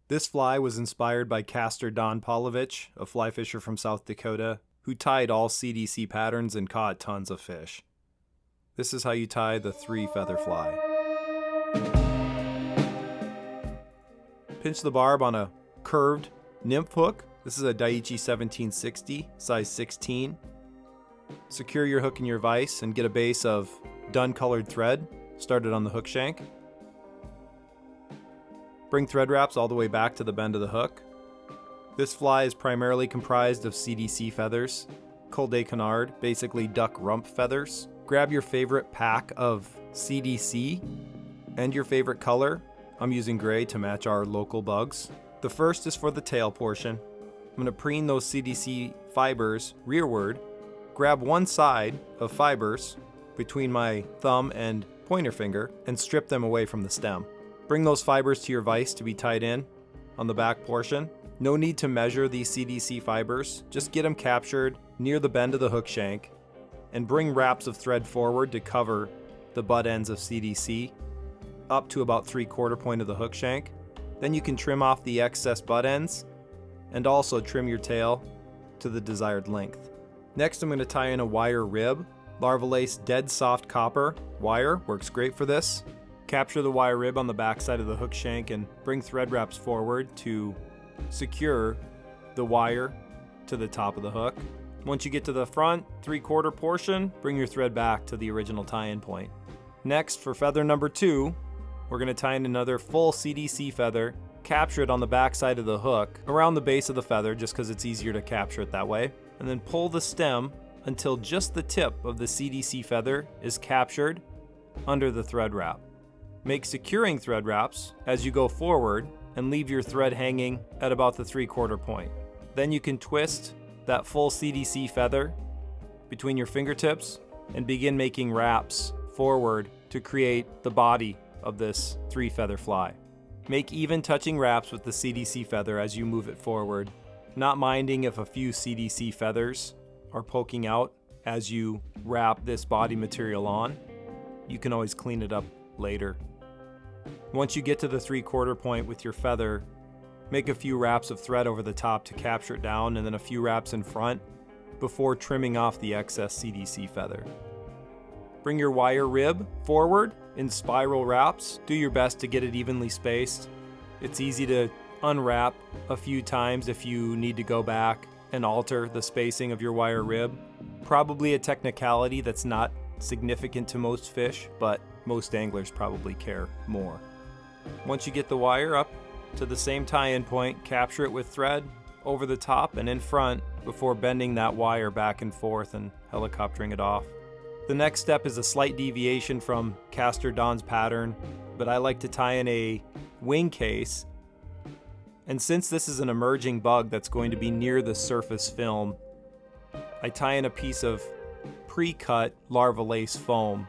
This fly was inspired by caster Don Polovich, a fly fisher from South Dakota, who tied all CDC patterns and caught tons of fish. This is how you tie the 3-feather fly. Pinch the barb on a curved nymph hook. This is a Daiichi 1760, size 16. Secure your hook in your vise and get a base of dun colored thread started on the hook shank. Bring thread wraps all the way back to the bend of the hook. This fly is primarily comprised of CDC feathers, cul de canard, basically duck rump feathers. Grab your favorite pack of CDC and your favorite color. I'm using gray to match our local bugs. The first is for the tail portion. I'm going to preen those CDC fibers rearward. Grab one side of fibers between my thumb and pointer finger and strip them away from the stem. Bring those fibers to your vise to be tied in on the back portion. No need to measure these CDC fibers, just get them captured near the bend of the hook shank and bring wraps of thread forward to cover the butt ends of CDC up to about 3/4 point of the hook shank. Then you can trim off the excess butt ends and also trim your tail to the desired length. Next, I'm going to tie in a wire rib. Larva Lace dead soft copper wire works great for this. Capture the wire rib on the back side of the hook shank and bring thread wraps forward to secure the wire to the top of the hook. Once you get to the front 3/4 portion, bring your thread back to the original tie-in point. Next, for feather number 2, we're going to tie in another full CDC feather, capture it on the back side of the hook, around the base of the feather just because it's easier to capture it that way, and then pull the stem until just the tip of the CDC feather is captured under the thread wrap. Make securing thread wraps as you go forward and leave your thread hanging at about the 3/4 point. Then you can twist that full CDC feather between your fingertips and begin making wraps forward to create the body of this 3-feather fly. Make even touching wraps with the CDC feather as you move it forward, not minding if a few CDC feathers are poking out as you wrap this body material on. You can always clean it up later. Once you get to the 3/4 point with your feather, make a few wraps of thread over the top to capture it down and then a few wraps in front before trimming off the excess CDC feather. Bring your wire rib forward in spiral wraps. Do your best to get it evenly spaced. It's easy to unwrap a few times if you need to go back and alter the spacing of your wire rib. Probably a technicality that's not significant to most fish, but most anglers probably care more. Once you get the wire up to the same tie-in point, capture it with thread over the top and in front before bending that wire back and forth and helicoptering it off. The next step is a slight deviation from caster Don's pattern, but I like to tie in a wing case. And since this is an emerging bug that's going to be near the surface film, I tie in a piece of pre-cut Larva Lace foam,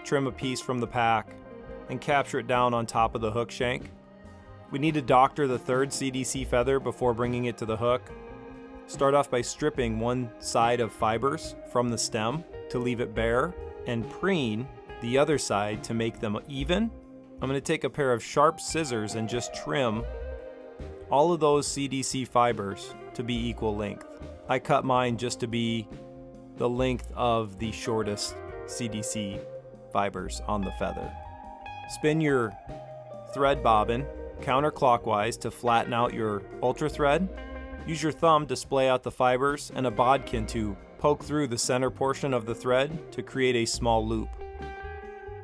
trim a piece from the pack, and capture it down on top of the hook shank. We need to doctor the third CDC feather before bringing it to the hook. Start off by stripping one side of fibers from the stem to leave it bare, and preen the other side to make them even. I'm going to take a pair of sharp scissors and just trim all of those CDC fibers to be equal length. I cut mine just to be the length of the shortest CDC fibers on the feather. Spin your thread bobbin counterclockwise to flatten out your ultra thread. Use your thumb to splay out the fibers and a bodkin to poke through the center portion of the thread to create a small loop.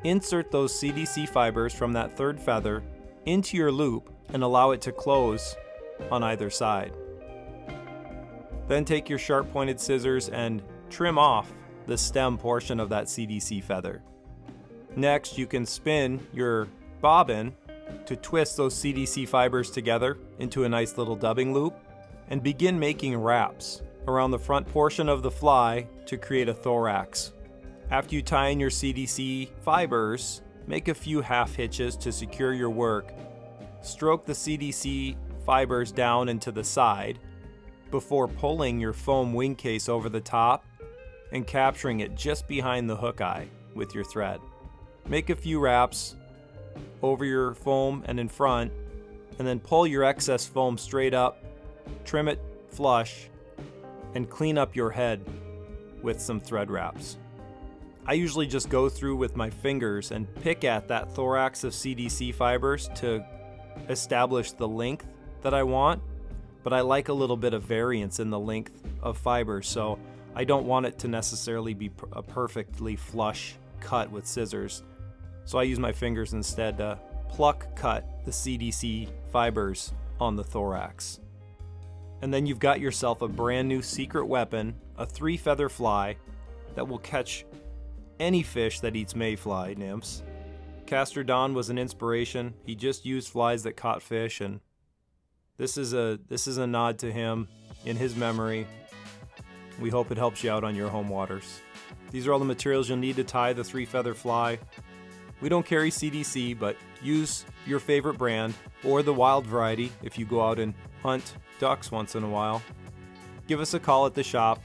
Insert those CDC fibers from that third feather into your loop and allow it to close on either side. Then take your sharp pointed scissors and trim off the stem portion of that CDC feather. Next, you can spin your bobbin to twist those CDC fibers together into a nice little dubbing loop and begin making wraps around the front portion of the fly to create a thorax. After you tie in your CDC fibers, make a few half hitches to secure your work. Stroke the CDC fibers down into the side before pulling your foam wing case over the top and capturing it just behind the hook eye with your thread. Make a few wraps over your foam and in front, and then pull your excess foam straight up, trim it flush, and clean up your head with some thread wraps. I usually just go through with my fingers and pick at that thorax of CDC fibers to establish the length that I want, but I like a little bit of variance in the length of fibers, so I don't want it to necessarily be a perfectly flush cut with scissors. So I use my fingers instead to pluck cut the CDC fibers on the thorax. And then you've got yourself a brand new secret weapon, a 3-feather fly that will catch any fish that eats mayfly nymphs. Castor Don was an inspiration. He just used flies that caught fish, and this is a nod to him in his memory. We hope it helps you out on your home waters. These are all the materials you'll need to tie the 3-feather fly. We don't carry CDC, but use your favorite brand or the wild variety if you go out and hunt ducks once in a while. Give us a call at the shop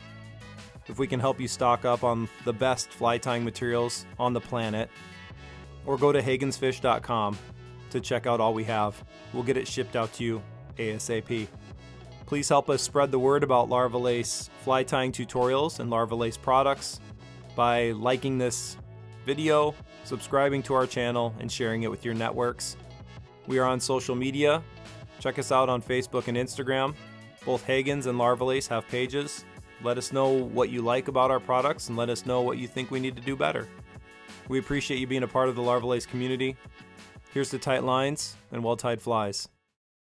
if we can help you stock up on the best fly tying materials on the planet, or go to hagensfish.com to check out all we have. We'll get it shipped out to you ASAP. Please help us spread the word about Larva Lace fly tying tutorials and Larva Lace products by liking this video, subscribing to our channel, and sharing it with your networks. We are on social media. Check us out on Facebook and Instagram. Both Hagens and Larva Lace have pages. Let us know what you like about our products and let us know what you think we need to do better. We appreciate you being a part of the Larva Lace community. Here's to tight lines and well-tied flies.